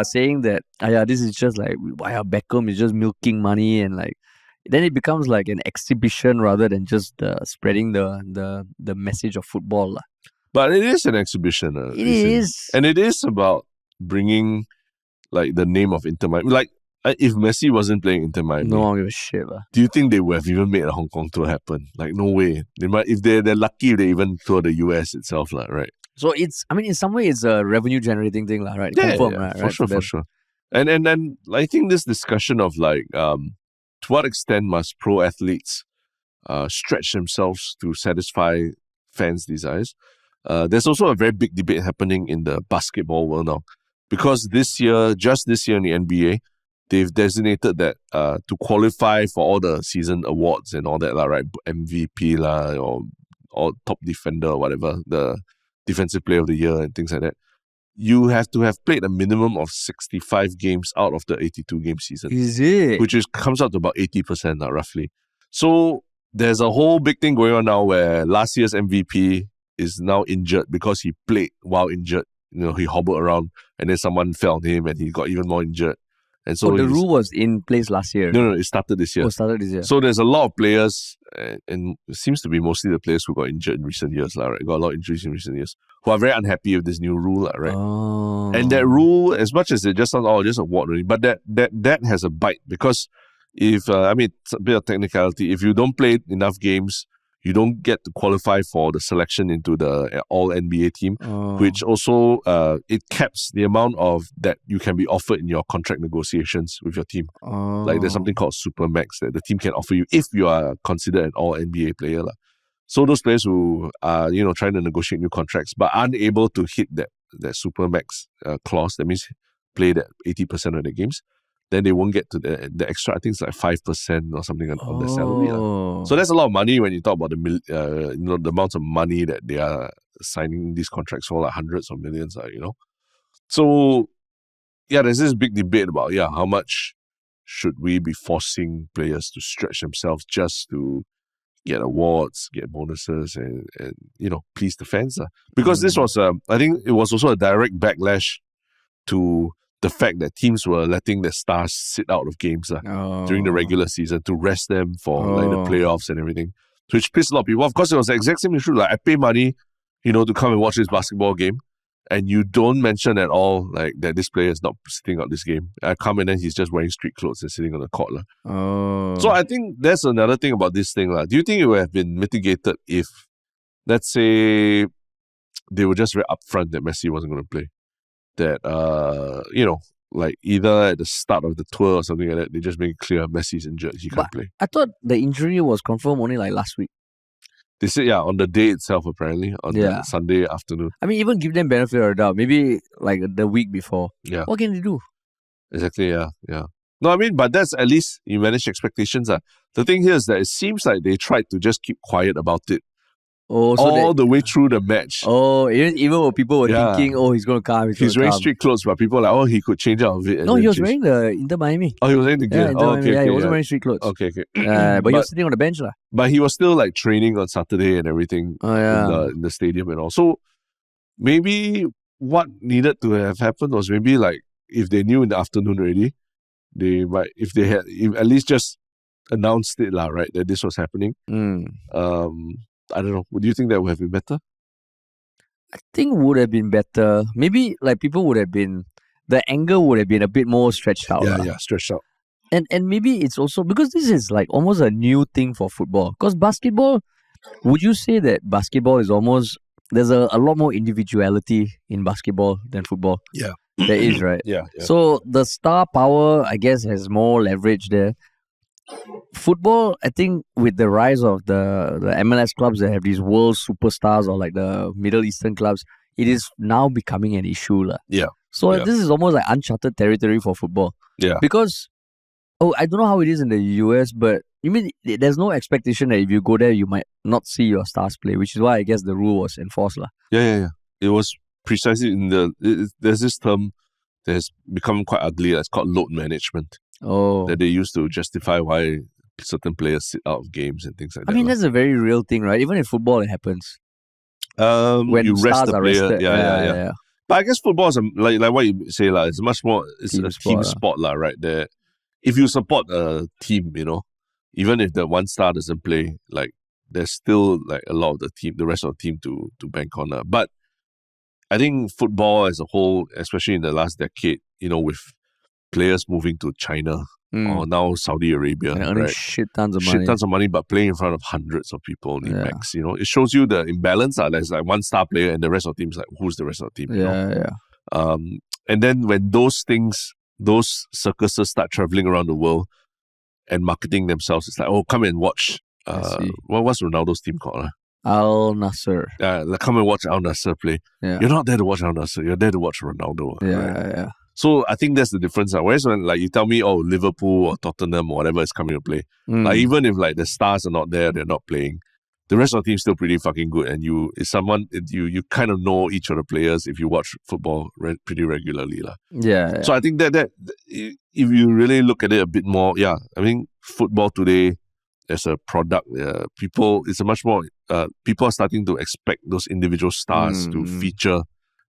Saying that, this is just like, Beckham is just milking money, and like, then it becomes like an exhibition rather than just spreading the message of football. But it is an exhibition. It is. And it is about bringing like the name of Inter Miami. Like, if Messi wasn't playing Inter Miami, no one give a shit. Do you think they would have even made a Hong Kong tour happen? Like, no way. They might, if they're lucky, they even tour the US itself, right? So it's, I mean, in some way, it's a revenue generating thing, right? Confirm, right? For sure. And then I think this discussion of like, to what extent must pro athletes stretch themselves to satisfy fans' desires? There's also a very big debate happening in the basketball world now. Because just this year in the NBA, they've designated that to qualify for all the season awards and all that, right? MVP or top defender or whatever, the defensive player of the year and things like that. You have to have played a minimum of 65 games out of the 82-game season. Is it? Which comes out to about 80% now, roughly. So there's a whole big thing going on now where last year's MVP is now injured because he played while injured. He hobbled around and then someone fell on him and he got even more injured. And so the rule was in place last year? No, it started this year. Oh, started this year. So there's a lot of players, and it seems to be mostly the players who got injured in recent years, right? Got a lot of injuries in recent years, who are very unhappy with this new rule, right? Oh. And that rule, as much as it just sounds, just a ward, really, but that has a bite because if, it's a bit of technicality, if you don't play enough games, you don't get to qualify for the selection into the All-NBA team, which also, it caps the amount of that you can be offered in your contract negotiations with your team. Like there's something called Supermax that the team can offer you if you are considered an All-NBA player. So those players who are, trying to negotiate new contracts but unable to hit that Supermax clause, that means play that 80% of the games, then they won't get to the extra, I think it's like 5% or something of their salary. So that's a lot of money when you talk about the amount of money that they are signing these contracts for, like hundreds of millions, So, there's this big debate about, how much should we be forcing players to stretch themselves just to get awards, get bonuses, and please the fans. Because this was, I think it was also a direct backlash to the fact that teams were letting their stars sit out of games during the regular season to rest them for like the playoffs and everything, which pissed a lot of people. Of course, it was the exact same issue. Like, I pay money, to come and watch this basketball game, and you don't mention at all like that this player is not sitting out this game. I come and then he's just wearing street clothes and sitting on the court. So I think that's another thing about this thing. Do you think it would have been mitigated if, let's say, they were just very upfront that Messi wasn't going to play? That, like either at the start of the tour or something like that, they just make it clear Messi's injured, he can't play. I thought the injury was confirmed only like last week. They said, on the day itself, apparently, on the Sunday afternoon. I mean, even give them benefit of the doubt. Maybe like the week before. Yeah. What can they do? Exactly, yeah. No, I mean, but that's at least you manage expectations. The thing here is that it seems like they tried to just keep quiet about it all the way through the match. Even when people were thinking, he's going to come. He's wearing street clothes, but people are like, he could change out of it. No, he was wearing the Inter Miami. Oh, he was wearing the gear. He wasn't wearing street clothes. Okay. But he was sitting on the bench. But he was still like training on Saturday and everything in the stadium and all. So maybe what needed to have happened was maybe like if they knew in the afternoon already, they might, if they had at least just announced it, right, that this was happening. I don't know. Would you think that would have been better? I think would have been better. Maybe like people would have been, the anger would have been a bit more stretched out. Stretched out. And maybe it's also because this is like almost a new thing for football. Because basketball, would you say that basketball is almost, there's a lot more individuality in basketball than football? Yeah. There is, right? Yeah. So the star power, I guess, has more leverage there. Football, I think, with the rise of the MLS clubs that have these world superstars or like the Middle Eastern clubs, it is now becoming an issue. Yeah. So this is almost like uncharted territory for football. Yeah. Because, I don't know how it is in the US, but you mean there's no expectation that if you go there, you might not see your stars play, which is why I guess the rule was enforced. Yeah. It was precisely there's this term that has become quite ugly. It's called load management. That they used to justify why certain players sit out of games and things like that. I mean, that's a very real thing, right? Even in football, it happens. When you rest the player. Rested. Yeah. But I guess football is like what you say, it's much more, it's a team sport, right? There, if you support a team, even if the one star doesn't play, like there's still like a lot of the rest of the team to bank on. But I think football as a whole, especially in the last decade, with players moving to China or now Saudi Arabia, and earning right? shit tons of money, but playing in front of hundreds of people in max. It shows you the imbalance. There's like one star player and the rest of the team's like, who's the rest of the team? And then when those circuses start traveling around the world and marketing themselves, it's like, come and watch. What's Ronaldo's team called? Al Nassr. Come and watch Al Nassr play. Yeah. You're not there to watch Al Nassr. You're there to watch Ronaldo. Yeah. So I think that's the difference. Whereas when you tell me, Liverpool or Tottenham or whatever is coming to play, even if the stars are not there, they're not playing, the rest of the team's still pretty fucking good. And you kind of know each of the players if you watch football pretty regularly. Yeah. So I think that if you really look at it a bit more, I mean, football today as a product, people are starting to expect those individual stars to feature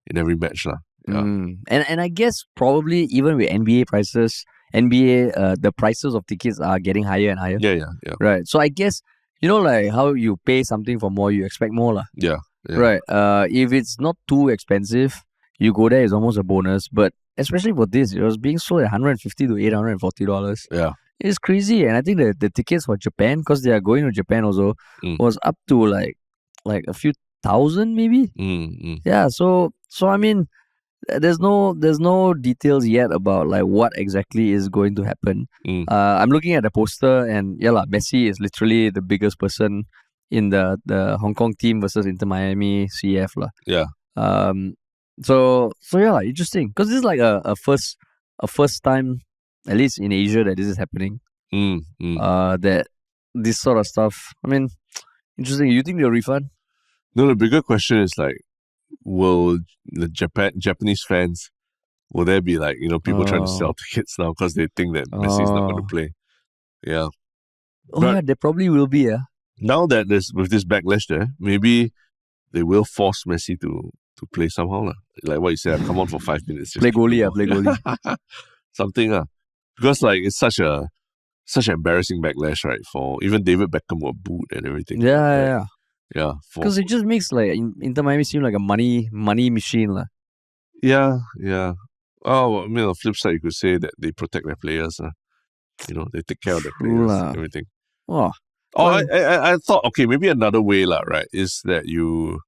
in every match. And I guess probably even with NBA prices, the prices of tickets are getting higher and higher. Yeah. Right. So I guess, like how you pay something for more, you expect more. Yeah. Right. If it's not too expensive, you go there, it's almost a bonus. But especially for this, it was being sold at $150 to $840. Yeah. It's crazy. And I think the tickets for Japan, because they are going to Japan also, was up to like a few thousand maybe. Yeah. So I mean, there's no details yet about like what exactly is going to happen. I'm looking at the poster and Messi is literally the biggest person in the Hong Kong team versus Inter Miami CF . Yeah. So interesting because this is like a first time, at least in Asia, that this is happening. That this sort of stuff. I mean, interesting. You think they'll refund? No, the bigger question is like, will the Japanese fans, will there be like, people trying to sell tickets now because they think that Messi's not going to play? Yeah. There probably will be, Now that with this backlash there, maybe they will force Messi to play somehow. Like what you said, come on for 5 minutes. Play goalie. Something. Because like it's such an embarrassing backlash, right? For even David Beckham were booed and everything. Yeah. Yeah, because it just makes like Inter Miami seem like a money machine. Yeah. Oh, I mean, on the flip side, you could say that they protect their players. They take care of their players, everything. I thought, okay, maybe another way, right, is that you,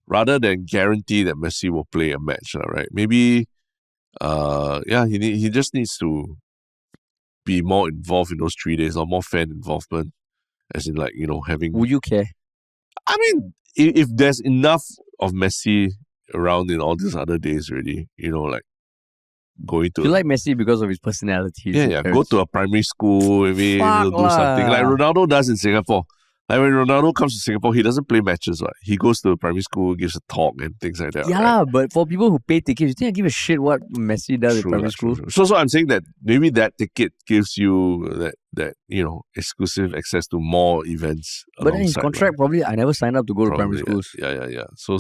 rather than guarantee that Messi will play a match, right, maybe, he just needs to be more involved in those 3 days, or more fan involvement, as in, like, having... Would you care? I mean, if there's enough of Messi around in all these other days already, like, going to... You like Messi because of his personality. Yeah. Go to a primary school, maybe he'll do something. Like Ronaldo does in Singapore. Like when Ronaldo comes to Singapore, he doesn't play matches, right? He goes to a primary school, gives a talk and things like that. Yeah, right? But for people who pay tickets, you think I give a shit what Messi does in primary school? True. So I'm saying that maybe that ticket gives you that exclusive access to more events. But then his contract probably, I never signed up to go to primary schools. Yeah. So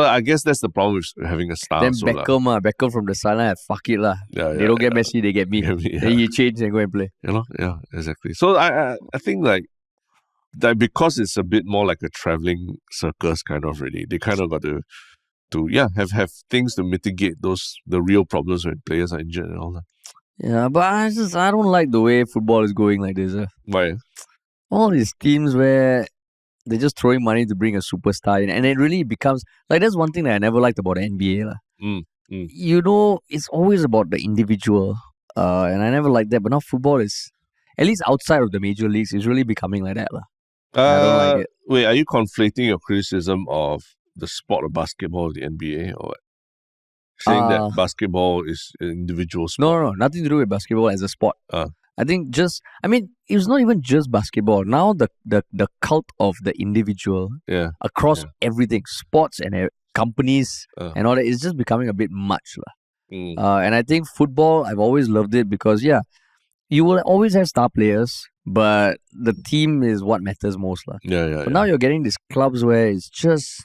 I guess that's the problem with having a star. Then Beckham from the sideline, fuck it lah. They don't get Messi, they get me. Then he change and go and play. Yeah, exactly. So I think like that, because it's a bit more like a traveling circus kind of, really, they kind of got to have things to mitigate the real problems when players are injured and all that. Yeah, but I don't like the way football is going like this. Why? All these teams where they're just throwing money to bring a superstar in, and it really becomes like, that's one thing that I never liked about the NBA. It's always about the individual, and I never liked that. But now football is, at least outside of the major leagues, is really becoming like that. I don't like it. Wait, are you conflating your criticism of the sport of basketball with the NBA, or what? Saying that basketball is an individual sport? No, nothing to do with basketball as a sport. I think it was not even just basketball. Now the cult of the individual across everything, sports and companies and all that, is just becoming a bit much. And I think football, I've always loved it because, you will always have star players, but the team is what matters most. But now you're getting these clubs where it's just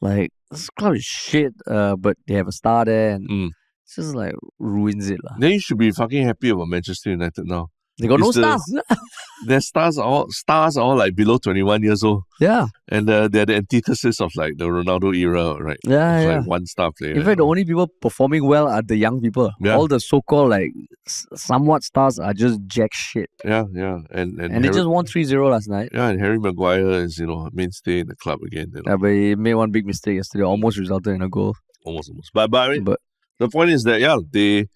like, this club is shit, but they have a star there, and it's just like ruins it. Then you should be fucking happy about Manchester United now. They got no stars. Their stars are all like below 21 years old. Yeah. And they're the antithesis of like the Ronaldo era, right? Yeah. Like one star player. In fact, the only people performing well are the young people. Yeah. All the so-called like somewhat stars are just jack shit. Yeah. And they just won 3-0 last night. Yeah, and Harry Maguire is, a mainstay in the club again. Yeah, but he made one big mistake yesterday, almost resulted in a goal. Almost. But I mean, the point is that, they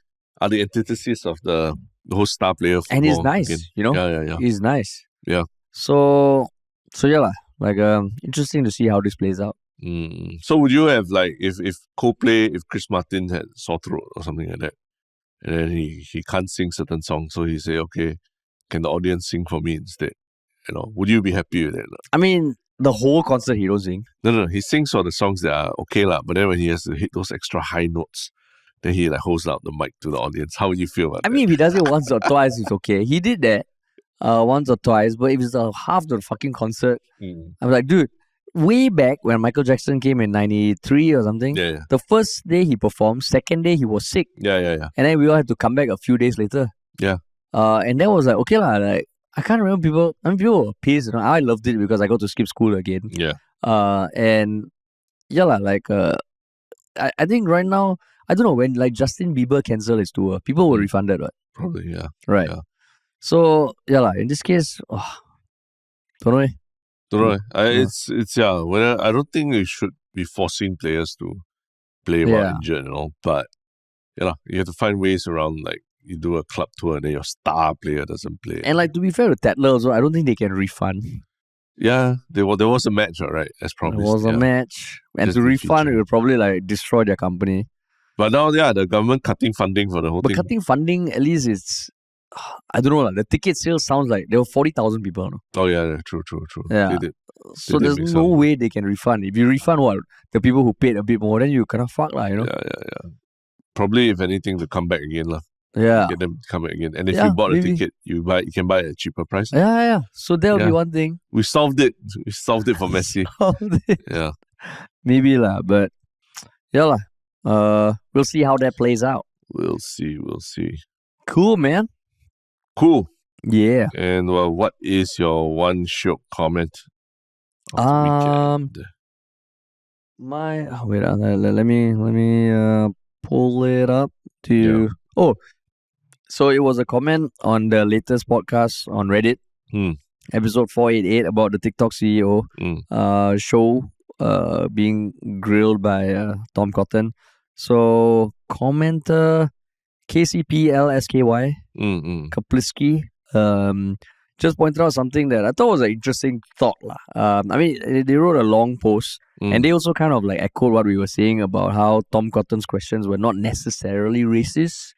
are the antithesis of the whole star player football. And he's nice, again. Yeah. He's nice. Yeah. So interesting to see how this plays out. So would you have, like, if Coldplay, if Chris Martin had sore throat or something like that, and then he can't sing certain songs, so he say, okay, can the audience sing for me instead? Would you be happy with that? I mean, the whole concert he don't sing. No, he sings for the songs that are okay lah, but then when he has to hit those extra high notes, then he like holds out the mic to the audience. How would you feel about that? I mean, if he does it once or twice, it's okay. He did that once or twice, but if it's half the fucking concert, I'm like, dude, way back when Michael Jackson came in 93 or something, the first day he performed, second day he was sick. Yeah. And then we all had to come back a few days later. Yeah. And that was like, okay lah, like, I can't remember people were pissed. I loved it because I got to skip school again. Yeah. And I think right now, I don't know, when like Justin Bieber canceled his tour, people were refunded, right? Probably, yeah. Right. Yeah. So, in this case, don't know. It's well, I don't think you should be forcing players to play while injured, but you have to find ways around, like, you do a club tour and then your star player doesn't play. And like, to be fair to Tadler also, I don't think they can refund. Yeah, there was a match, right? As promised. There was a match. And just to refund, it would probably like destroy their company. But now, the government cutting funding for the whole thing. But cutting funding, at least it's, I don't know, the ticket sales sounds like there were 40,000 people. No? Oh yeah, true. Yeah. So there's no way they can refund. If you refund the people who paid a bit more, then you kind of fuck lah, Yeah. Probably, if anything, to come back again lah. Yeah. Get them to come back again. And if you bought a ticket, you can buy at a cheaper price. Yeah. So that'll be one thing. We solved it. We solved it for Messi. Yeah. Maybe lah, but yeah lah. We'll see how that plays out. We'll see. Cool, man. Cool. Yeah. And what is your one Shiok comment of the weekend? let me pull it up to you. Yeah. Oh, so it was a comment on the latest podcast on Reddit, episode 488 about the TikTok CEO show being grilled by Tom Cotton. So commenter KCPLSKY Kaplisky just pointed out something that I thought was an interesting thought. I mean, they wrote a long post and they also kind of like echoed what we were saying about how Tom Cotton's questions were not necessarily racist.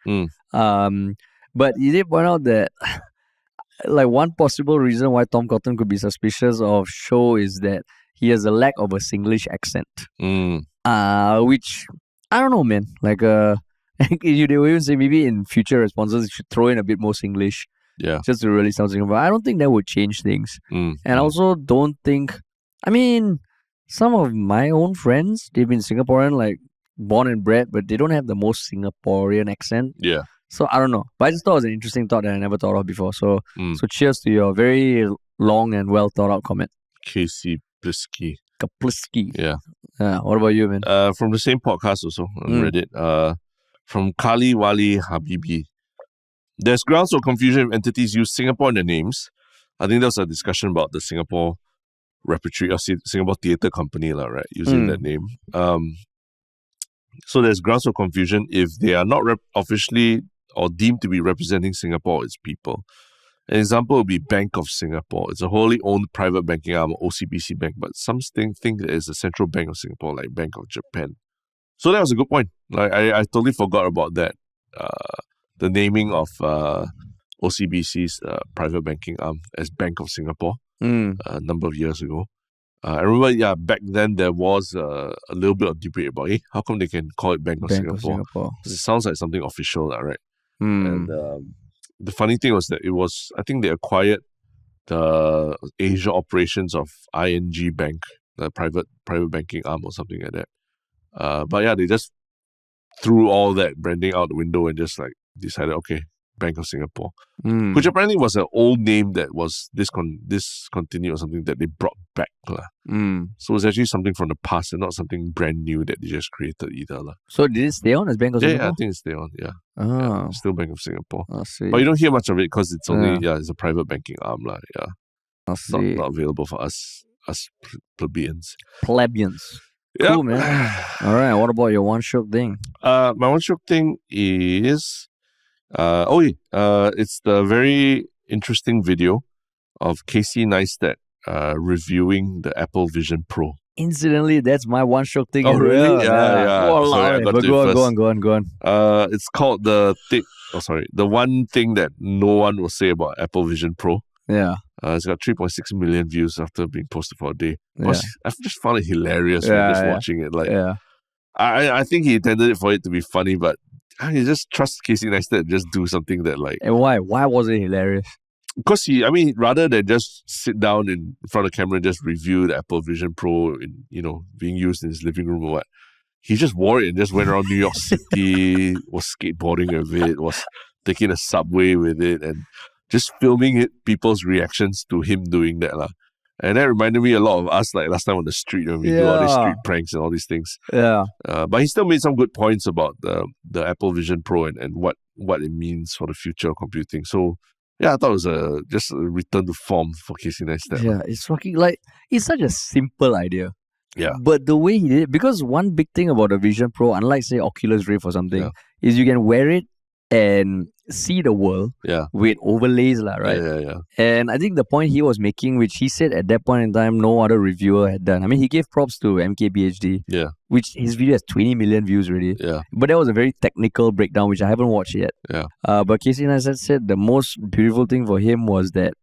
But he did point out that like one possible reason why Tom Cotton could be suspicious of Show is that he has a lack of a Singlish accent. Which I don't know, man. Like they will even say maybe in future responses you should throw in a bit more Singlish. Yeah. Just to really sound Singapore. I don't think that would change things. And I also don't think, I mean, some of my own friends, they've been Singaporean, like born and bred, but they don't have the most Singaporean accent. Yeah. So I don't know. But I just thought it was an interesting thought that I never thought of before. So cheers to your very long and well thought out comment. Casey Plisky. Kaplisky. Yeah. What about you, man? From the same podcast also on Reddit. From Kali Wali Habibi. There's grounds for confusion if entities use Singapore in their names. I think there was a discussion about the Singapore Repertory or Singapore Theatre Company, right? Using that name. So there's grounds for confusion if they are not officially or deemed to be representing Singapore or its people. An example would be Bank of Singapore. It's a wholly owned private banking arm of OCBC Bank, but some think that it's a central bank of Singapore, like Bank of Japan. So that was a good point. Like I totally forgot about that. The naming of OCBC's private banking arm as Bank of Singapore a number of years ago. I remember, back then there was a little bit of debate about, how come they can call it Bank of Singapore? Because it sounds like something official, right? And the funny thing was that I think they acquired the Asia operations of ING Bank, the private banking arm or something like that. But they just threw all that branding out the window and just like decided, okay, Bank of Singapore, which apparently was an old name that was discontinued or something that they brought back. So it's actually something from the past and not something brand new that they just created either. So did it stay on as Bank of Singapore? Yeah, I think it stayed on, yeah. Still Bank of Singapore. I see. But you don't hear much of it because it's only, it's a private banking arm. Yeah. I see. Not available for us plebeians. Yep. Cool, man. All right, what about your one Shiok thing? My one Shiok thing is... it's the very interesting video of Casey Neistat reviewing the Apple Vision Pro. Incidentally, that's my one Shiok thing. Oh, really? Yeah. Oh, sorry, but go on. It's called the one thing that no one will say about Apple Vision Pro. Yeah. It's got 3.6 million views after being posted for a day. I've just found it hilarious watching it. I think he intended it for it to be funny, but you just trust Casey Neistat and just do something that like... And why? Why was it hilarious? Because rather than just sit down in front of the camera and just review the Apple Vision Pro being used in his living room or what, he just wore it and just went around New York City, was skateboarding with it, was taking a subway with it, and just filming people's reactions to him doing that. And that reminded me a lot of us, like last time on the street when we do all these street pranks and all these things. Yeah. But he still made some good points about the Apple Vision Pro and what it means for the future of computing. So, I thought it was just a return to form for Casey Neistat. Yeah, it's fucking like, it's such a simple idea. Yeah. But the way he did it, because one big thing about the Vision Pro, unlike say Oculus Rift or something, is you can wear it and see the world with overlays, right? Yeah. And I think the point he was making, which he said at that point in time, no other reviewer had done. I mean, he gave props to MKBHD, which his video has 20 million views already. Yeah. But that was a very technical breakdown, which I haven't watched yet. Yeah. But Casey Neistat said the most beautiful thing for him was that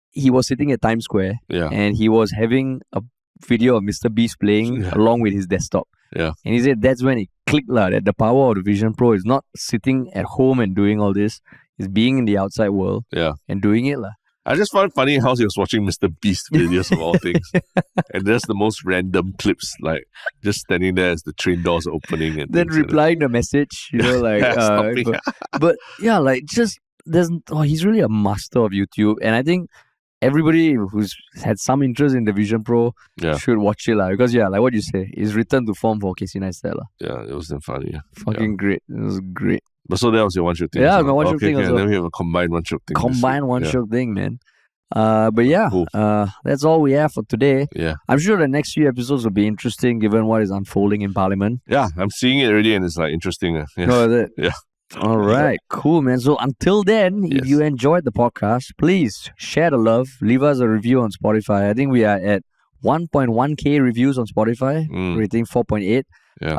he was sitting at Times Square and he was having a video of Mr. Beast playing along with his desktop. Yeah. And he said that's when it clicked that the power of the Vision Pro is not sitting at home and doing all this, it's being in the outside world and doing it. I just found it funny how he was watching Mr. Beast videos of all things. And there's the most random clips, like just standing there as the train doors are opening and then replying the message, but he's really a master of YouTube. And I think everybody who's had some interest in Division Pro should watch it because like what you say, it's return to form for Casey Neistat. Yeah, it was then funny. Fucking great. It was great. But so that was your one Shiok Thing. Yeah, I got one Shiok Thing and also. then we have a combined one Shiok Thing. Combined one Shiok Thing, man. But yeah, cool. That's all we have for today. Yeah. I'm sure the next few episodes will be interesting given what is unfolding in Parliament. Yeah, I'm seeing it already and it's like interesting. Yeah. Oh, is it? Yeah. All right, cool, man. So until then, if you enjoyed the podcast, please share the love. Leave us a review on Spotify. I think we are at 1.1k reviews on Spotify, rating 4.8. Yeah.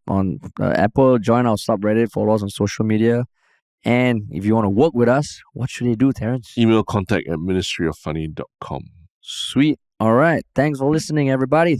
On Apple, join our subreddit, follow us on social media. And if you want to work with us, what should they do, Terrence? Email contact@ministryoffunny.com. Sweet. All right. Thanks for listening, everybody.